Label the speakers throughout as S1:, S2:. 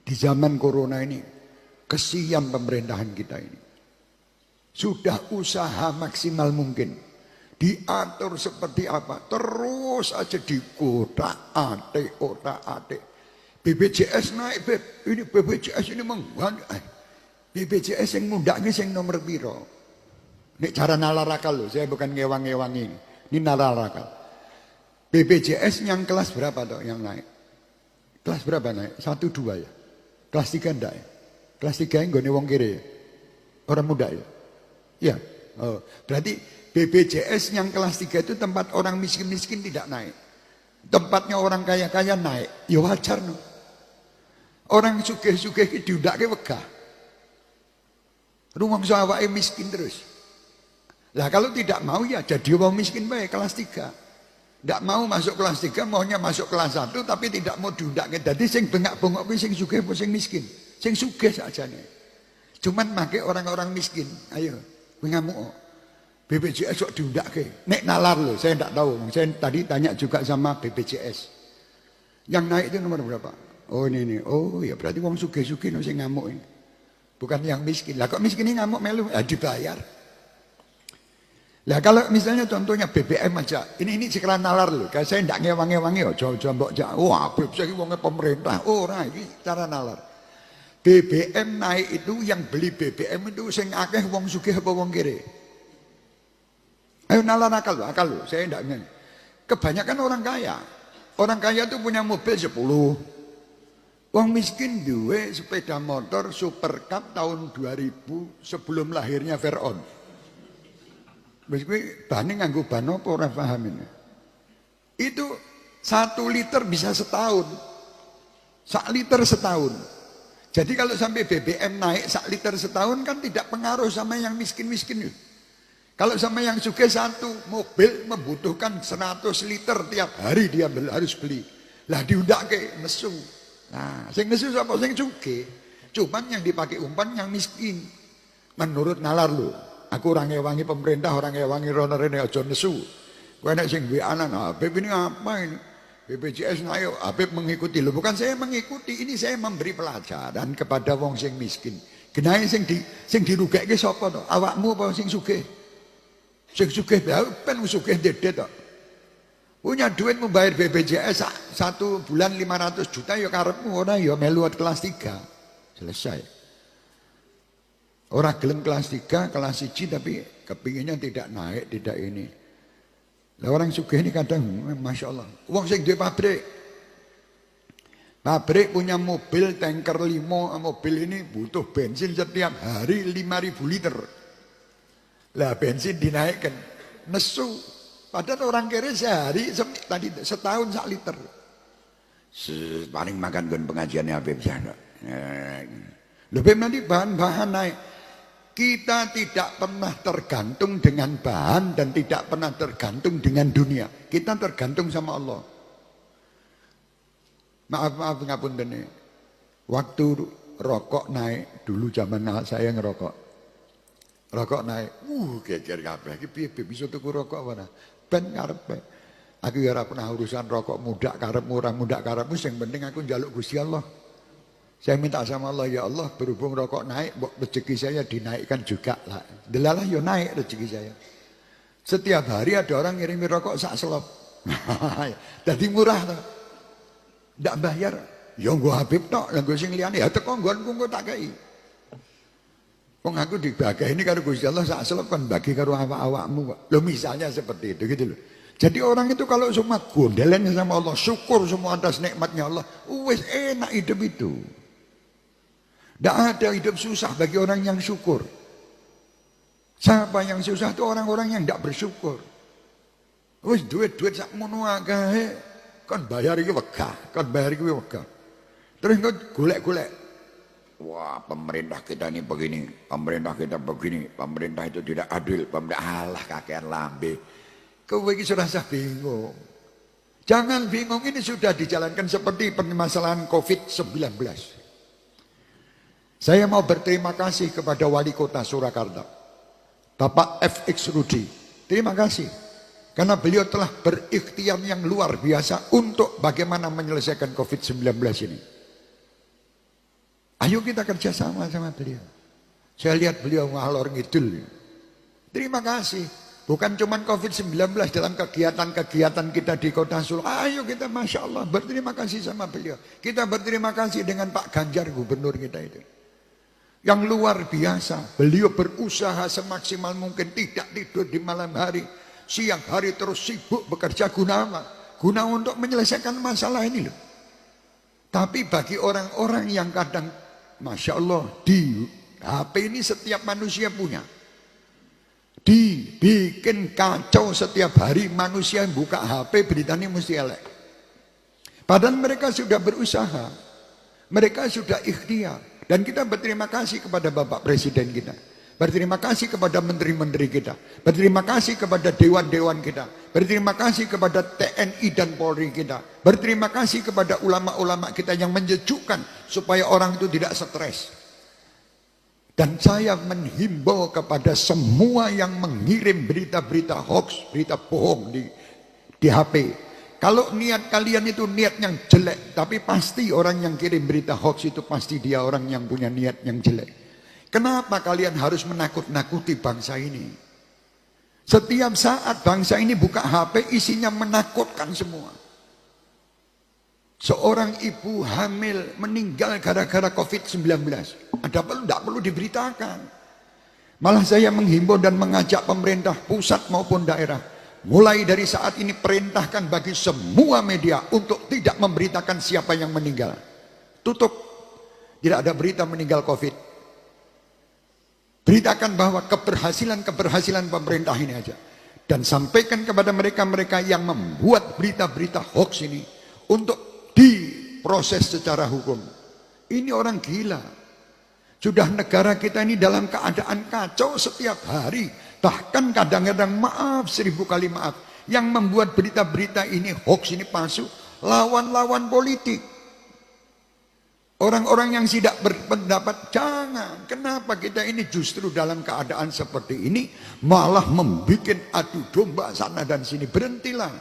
S1: Di zaman corona ini, kesian pemerintahan kita ini. Sudah usaha maksimal mungkin. Diatur seperti apa, terus aja dikotak-atik, kotak-atik. BPJS naik, Beb. Ini BPJS ini BPJS yang mudahnya yang nomor piro. Ini cara nalar akal loh, saya bukan ngewang-ngewang ini. Ini nalar akal. BPJS yang kelas berapa toh yang naik? Kelas berapa naik? 1, 2 ya? Kelas 3 enggak ya? Kelas 3 yang gak wong kiri ya? Orang muda ya? Ya. Oh, berarti BPJS yang kelas 3 itu tempat orang miskin-miskin tidak naik. Tempatnya orang kaya-kaya naik. Ya wajar no. Orang sugih-sugih diundake wegah. Rumangsa awake miskin terus. Lah kalau tidak mau ya jadi orang miskin baik kelas 3. Tidak mau masuk kelas 3, maunya masuk kelas 1 tapi tidak mau diundake. Jadi sing bengak-bengok kuwi sing sugih apa sing miskin? Sing sugih sakjane. Cuman make orang-orang miskin. Ayo, kowe ngamuk. BPJS kok diundake. Nek nalar loh, saya tidak tahu. Saya tadi tanya juga sama BPJS. Yang naik itu nomor berapa? Oh ini. Oh ya berarti wong sugih-sugih no sing ngamuk ini. Bukan yang miskin. Lah kok miskin ini ngamuk melu? Dibayar. Lah kalau misalnya contohnya BBM aja. Ini sekarang nalar loh. Kalau saya tidak ngewang-ngewangi aja mbok jak. Wah, saya iki wonge pemerintah. Ora iki cara nalar. BBM naik itu yang beli BBM itu sing akeh wong sugih apa wong kere? Ayo nalar akal loh, saya tidak ingin. Kebanyakan orang kaya. Orang kaya itu punya mobil 10. Orang miskin duwe sepeda motor Super Cup tahun 2000 sebelum lahirnya Veron. Meskipun bani nganggo ban apa ora paham ini. Itu 1 liter bisa setahun. 1 liter setahun. Jadi kalau sampai BBM naik 1 liter setahun kan tidak pengaruh sama yang miskin-miskin itu. Kalau sama yang sugih 1 mobil membutuhkan 100 liter tiap hari dia harus beli. Lah diundake nesu. Nah, sing nesu sapa sing sugih. Cuman yang dipakai umpan yang miskin. Menurut nalar lu, aku orang ngewangi pemerintah, orang ngewangi rono-rene aja nesu. Kowe nek sing duwe anak, Habib ini apa ini? BPJS naik, Habib mengikuti. Loh, bukan saya mengikuti, ini saya memberi pelajaran kepada wong sing miskin. Genahe sing dirugekke sapa to? Awakmu apa sing sugih? Sing sugih ben sugih dedet tok. Punya duit membayar BPJS 1 bulan 500 juta ya karepmu ora ya melu kelas 3. Selesai. Orang gelem kelas 3, kelas 1 tapi kepinginnya tidak naik, tidak ini. Lah orang sugih ini kadang Masya Allah. Wong sing duwe pabrik. Pabrik punya mobil tanker 5, mobil ini butuh bensin setiap hari 5.000 liter. Lah bensin dinaikkan nesu. Padahal orang kere sehari tadi setahun 1 liter. Paling makan gon pengajiannya Habib sana. Lebih nanti bahan-bahan naik. Kita tidak pernah tergantung dengan bahan dan tidak pernah tergantung dengan dunia. Kita tergantung sama Allah. Maaf ngapunten nih. Waktu rokok naik dulu zaman saya ngerokok. Rokok naik, geger kabeh. Iki piye bisa tuku rokok mana? Ben karepe. Aku ya ora pernah urusan rokok muda karepmu ora muda karepmu, sing penting aku njaluk Gusti Allah. Saya minta sama Allah, ya Allah, berhubung rokok naik, rezeki saya dinaikkan juga lah. Delalah yo naik rezeki saya. Setiap hari ada orang ngirimi rokok sak selop. Jadi murah toh. Ndak bayar. Ya nggo Habib tok, nggo sing liyane ya teko nggonku engko tak kei. Wong aku dibagi ini karo Gusti Allah sak selop kan bagi karo awak-awakmu. Loh misalnya seperti itu gitu loh. Jadi orang itu kalau semua gondelannya sama Allah, syukur semua atas nikmatnya Allah, wis enak hidup itu. Tidak ada hidup susah bagi orang yang syukur. Siapa yang susah itu orang-orang yang tidak bersyukur. Wis duit-duit sak mono akeh, kon bayar iki wegah, kon bayar iki wegah. Terus kok golek-golek. Wah, pemerintah kita ini begini, pemerintah kita begini, pemerintah itu tidak adil, pemerintah Allah kakean lambe. Kowe iki sudah bingung. Jangan bingung, ini sudah dijalankan seperti permasalahan COVID-19. Saya mau berterima kasih kepada Wali Kota Surakarta, Bapak FX Rudi. Terima kasih. Karena beliau telah berikhtiar yang luar biasa untuk bagaimana menyelesaikan COVID-19 ini. Ayo kita kerjasama sama beliau. Saya lihat beliau ngalor ngidul. Terima kasih. Bukan cuma COVID-19 dalam kegiatan-kegiatan kita di Kota Solo. Ayo kita Masya Allah berterima kasih sama beliau. Kita berterima kasih dengan Pak Ganjar gubernur kita itu. Yang luar biasa. Beliau berusaha semaksimal mungkin, tidak tidur di malam hari. Siang hari terus sibuk bekerja guna apa? Guna untuk menyelesaikan masalah ini loh. Tapi bagi orang-orang yang kadang Masya Allah di HP ini setiap manusia punya. Dibikin kacau setiap hari manusia yang buka HP beritanya mesti elek. Padahal mereka sudah berusaha. Mereka sudah ikhtiar. Dan kita berterima kasih kepada Bapak Presiden kita. Berterima kasih kepada menteri-menteri kita. Berterima kasih kepada dewan-dewan kita. Berterima kasih kepada TNI dan Polri kita. Berterima kasih kepada ulama-ulama kita yang menyejukkan supaya orang itu tidak stres. Dan saya menghimbau kepada semua yang mengirim berita-berita hoax, berita bohong di HP. Kalau niat kalian itu niat yang jelek, tapi pasti orang yang kirim berita hoax itu pasti dia orang yang punya niat yang jelek. Kenapa kalian harus menakut-nakuti bangsa ini? Setiap saat bangsa ini buka HP isinya menakutkan semua. Seorang ibu hamil meninggal gara-gara COVID-19. Tidak perlu diberitakan. Malah saya menghimbau dan mengajak pemerintah pusat maupun daerah. Mulai dari saat ini perintahkan bagi semua media untuk tidak memberitakan siapa yang meninggal. Tutup. Tidak ada berita meninggal COVID. Beritakan bahwa keberhasilan pemerintah ini aja. Dan sampaikan kepada mereka-mereka yang membuat berita-berita hoax ini untuk diproses secara hukum. Ini orang gila. Sudah negara kita ini dalam keadaan kacau setiap hari. Bahkan kadang-kadang maaf, 1000 kali maaf. Yang membuat berita-berita ini hoax ini palsu. Lawan-lawan politik. Orang-orang yang tidak berpendapat, jangan. Kenapa kita ini justru dalam keadaan seperti ini malah membuat adu domba sana dan sini. Berhentilah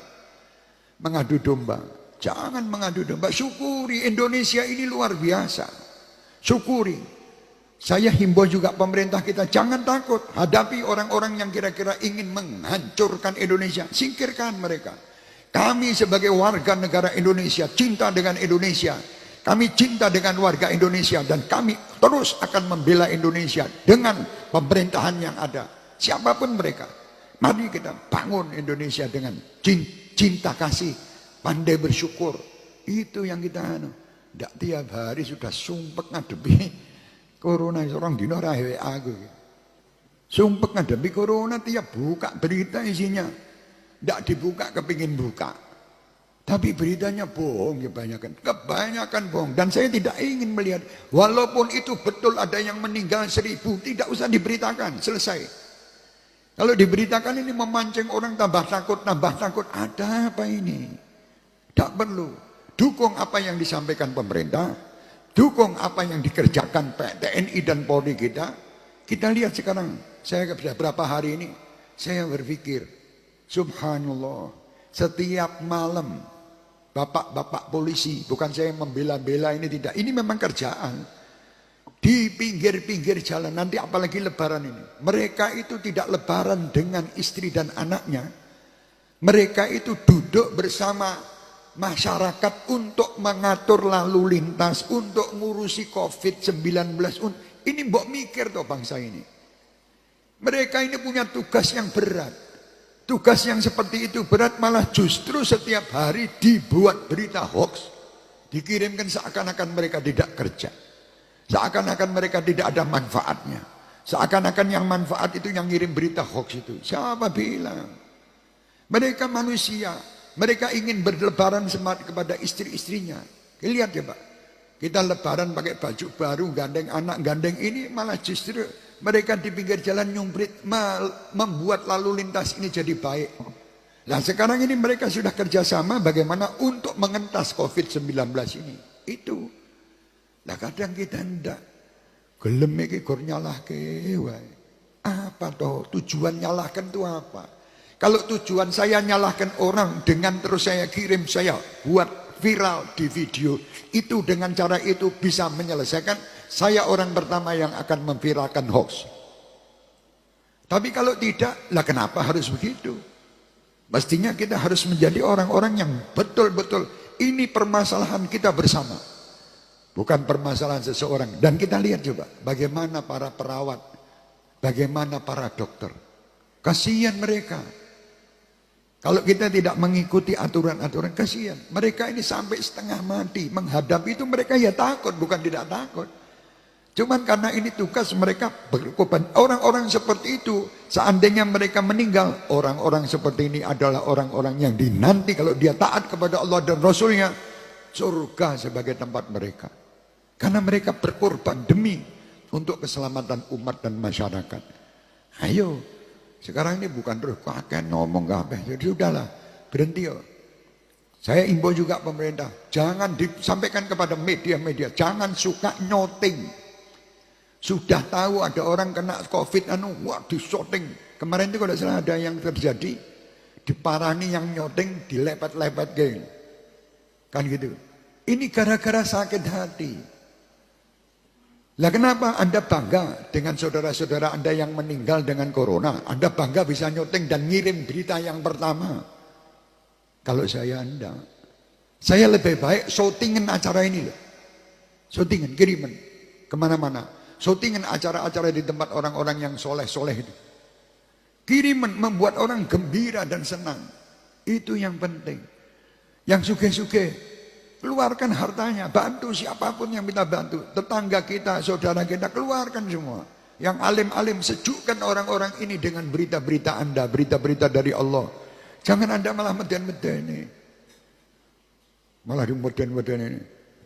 S1: mengadu domba. Jangan mengadu domba. Syukuri Indonesia ini luar biasa. Syukuri. Saya himbau juga pemerintah kita, jangan takut. Hadapi orang-orang yang kira-kira ingin menghancurkan Indonesia. Singkirkan mereka. Kami sebagai warga negara Indonesia, cinta dengan Indonesia. Kami cinta dengan warga Indonesia dan kami terus akan membela Indonesia dengan pemerintahan yang ada. Siapapun mereka. Mari kita bangun Indonesia dengan cinta kasih, pandai bersyukur. Itu yang kita tidak tiap hari sudah sumpek ngadepi corona. Orang dino rahe aku. Sumpek ngadepi corona tiap buka berita isinya. Tidak dibuka kepingin buka. Tapi beritanya bohong kebanyakan bohong. Dan saya tidak ingin melihat, walaupun itu betul ada yang meninggal 1000, tidak usah diberitakan, selesai. Kalau diberitakan ini memancing orang tambah takut. Ada apa ini? Tak perlu. Dukung apa yang disampaikan pemerintah, dukung apa yang dikerjakan TNI dan Polri kita. Kita lihat sekarang, saya sudah berapa hari ini, saya berpikir, subhanallah. Setiap malam bapak-bapak polisi, bukan saya membela-bela ini, tidak, ini memang kerjaan. Di pinggir-pinggir jalan, nanti apalagi lebaran ini, mereka itu tidak lebaran dengan istri dan anaknya. Mereka itu duduk bersama masyarakat untuk mengatur lalu lintas, untuk ngurusi COVID-19. Ini mbok mikir toh bangsa ini. Mereka ini punya tugas yang berat. Tugas yang seperti itu berat, malah justru setiap hari dibuat berita hoax. Dikirimkan seakan-akan mereka tidak kerja. Seakan-akan mereka tidak ada manfaatnya. Seakan-akan yang manfaat itu yang ngirim berita hoax itu. Siapa bilang? Mereka manusia. Mereka ingin berlebaran semangat kepada istri-istrinya. Lihat ya Pak. Kita lebaran pakai baju baru, gandeng anak, gandeng ini, malah justru mereka di pinggir jalan nyumprit, membuat lalu lintas ini jadi baik. Nah sekarang ini mereka sudah kerjasama bagaimana untuk mengentas COVID-19 ini. Itu. Nah kadang kita ndak gelem iki gor nyalahke wae. Apa toh tujuan nyalahkan itu apa? Kalau tujuan saya nyalahkan orang dengan terus saya kirim, saya buat viral di video, itu dengan cara itu bisa menyelesaikan, saya orang pertama yang akan memviralkan hoax. Tapi kalau tidak, lah kenapa harus begitu? Mestinya kita harus menjadi orang-orang yang betul-betul ini permasalahan kita bersama. Bukan permasalahan seseorang. Dan kita lihat coba bagaimana para perawat, bagaimana para dokter. Kasihan mereka. Kalau kita tidak mengikuti aturan-aturan, kasihan. Mereka ini sampai setengah mati menghadapi itu, mereka ya takut, bukan tidak takut. Cuman karena ini tugas mereka berkorban. Orang-orang seperti itu, seandainya mereka meninggal, orang-orang seperti ini adalah orang-orang yang dinanti kalau dia taat kepada Allah dan Rasulnya, surga sebagai tempat mereka. Karena mereka berkorban demi untuk keselamatan umat dan masyarakat. Ayo, sekarang ini bukan terus kakek ngomong kabeh. Jadi sudahlah, berhenti yo. Saya imbau juga pemerintah, jangan disampaikan kepada media-media, jangan suka nyoting. Sudah tahu ada orang kena COVID, wah disoting. Kemarin itu kalau salah ada yang terjadi, diparani yang nyoting, dilepet-lepet geng. Kan gitu. Ini gara-gara sakit hati. Lah kenapa Anda bangga dengan saudara-saudara Anda yang meninggal dengan corona? Anda bangga bisa nyoting dan ngirim berita yang pertama. Kalau saya Anda, saya lebih baik syutingin acara ini loh. Syutingin, kiriman kemana-mana. Syutingin acara-acara di tempat orang-orang yang soleh-soleh itu. Kiriman membuat orang gembira dan senang. Itu yang penting. Yang sugih-sugih, keluarkan hartanya, bantu siapapun yang kita bantu. Tetangga kita, saudara kita, keluarkan semua. Yang alim-alim, sejukkan orang-orang ini dengan berita-berita Anda, berita-berita dari Allah. Jangan Anda malah meden-meden. Malah di meden-meden ini.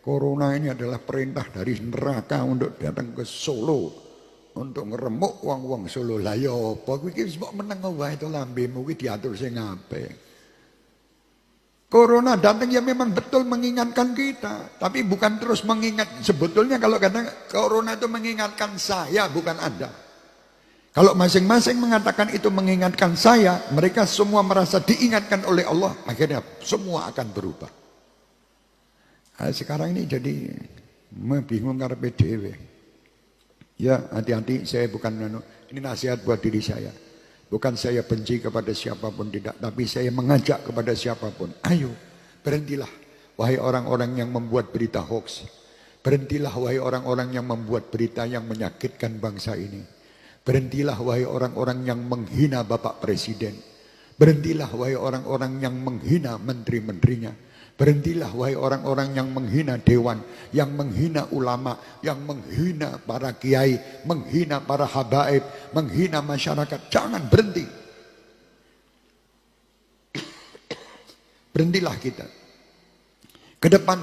S1: Corona ini adalah perintah dari neraka untuk datang ke Solo untuk ngeremuk wong-wong Solo. Lah ya apa kuwi iki mbok meneng wae to lambemu kuwi diatur sing apik. Corona datang ya memang betul mengingatkan kita, tapi bukan terus mengingat. Sebetulnya kalau kata Corona itu mengingatkan saya, bukan Anda. Kalau masing-masing mengatakan itu mengingatkan saya, mereka semua merasa diingatkan oleh Allah, akhirnya semua akan berubah. Nah, sekarang ini jadi bingung karena PDW. Ya hati-hati, saya bukan ini nasihat buat diri saya. Bukan saya benci kepada siapapun tidak, tapi saya mengajak kepada siapapun. Ayo, berhentilah wahai orang-orang yang membuat berita hoax. Berhentilah wahai orang-orang yang membuat berita yang menyakitkan bangsa ini. Berhentilah wahai orang-orang yang menghina Bapak Presiden. Berhentilah wahai orang-orang yang menghina menteri-menterinya. Berhentilah wahai orang-orang yang menghina dewan, yang menghina ulama, yang menghina para kiai, menghina para habaib, menghina masyarakat. Jangan berhenti. Berhentilah kita. Ke depan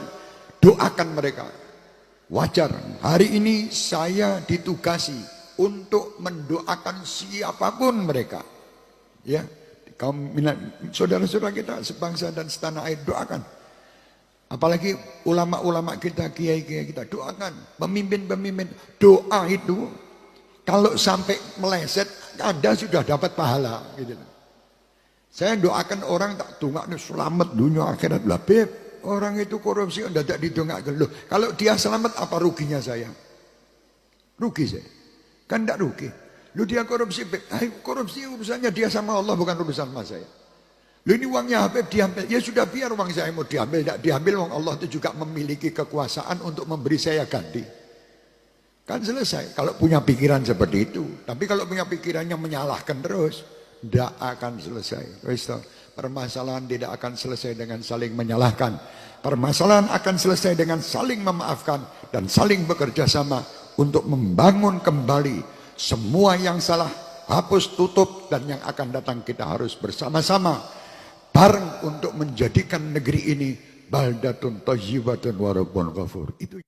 S1: doakan mereka. Wajar, hari ini saya ditugasi untuk mendoakan siapapun mereka. Ya, kaum saudara-saudara kita sebangsa dan setanah air, doakan. Apalagi ulama-ulama kita, kiai-kiai kita, doakan. Pemimpin-pemimpin, doa itu kalau sampai meleset, Anda sudah dapat pahala. Gitu. Saya doakan orang tak dongak selamat dunia akhirat lah, beb. Orang itu korupsi, Anda tak didongakkan. Loh, kalau dia selamat, apa ruginya saya? Rugi saya. Kan tidak rugi. Lu dia korupsi, beb. Korupsi urusannya dia sama Allah, bukan urusan sama saya. Lu ini uangnya Habib diambil, ya sudah biar uang saya mau diambil, tidak diambil, uang Allah itu juga memiliki kekuasaan untuk memberi saya ganti. Kan selesai, kalau punya pikiran seperti itu. Tapi kalau punya pikiran yang menyalahkan terus, tidak akan selesai. Permasalahan tidak akan selesai dengan saling menyalahkan. Permasalahan akan selesai dengan saling memaafkan dan saling bekerja sama untuk membangun kembali semua yang salah, hapus, tutup, dan yang akan datang kita harus bersama-sama bareng untuk menjadikan negeri ini baldatun thayyibatun wa rabbun ghafur. Itu